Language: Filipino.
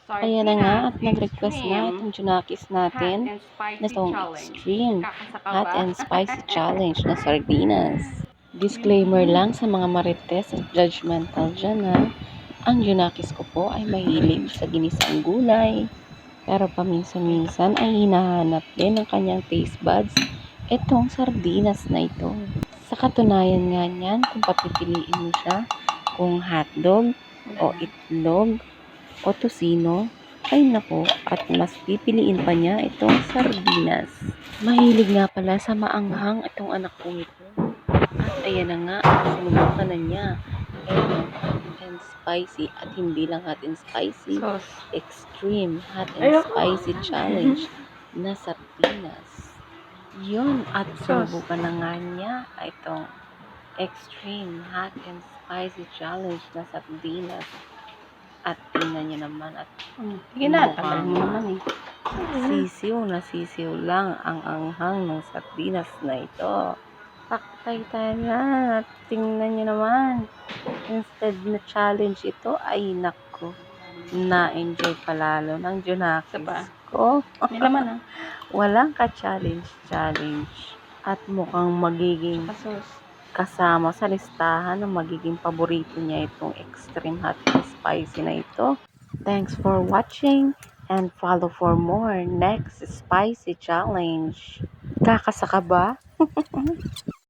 Ayan na nga at Sardinas nag-request na Extreme itong Junakis Hot natin and na Spicy itong Challenge. Extreme Kakasa ka Hot ba? and Spicy Challenge na sardinas. Disclaimer lang sa mga marites at judgmental dyan ha. Ang Junakis ko po ay mahilig sa ginisang gulay. Pero paminsan-minsan ay hinahanap din ng kanyang taste buds itong sardinas na ito. Sa katunayan nga niyan, kung papipiliin mo siya, kung hotdog o itlog o tosino, ay nako, at mas pipiliin pa niya itong sardinas. Mahilig nga pala sa maanghang itong anak kong ito. At ayan na nga, sinubukan na niya. Ito, hot and spicy. At hindi lang hot and spicy, extreme hot and spicy challenge na sardinas. Yun, at sinubukan na nga niya itong extreme hot and spicy challenge na sardinas. At tingnan niyo naman at Sige na, tagal mo naman eh. sisiw lang ang anghang ng sardinas na ito. Paktay tayo na. Tingnan niyo naman. Instead na challenge ito, ay naku, na-enjoy palalo ng Junakis ko. May laman Walang ka-challenge. At mukhang magiging kasama sa listahan ng magiging paborito niya itong extreme hot and spicy na ito. Thanks for watching and follow for more next spicy challenge. Kakasaka ba?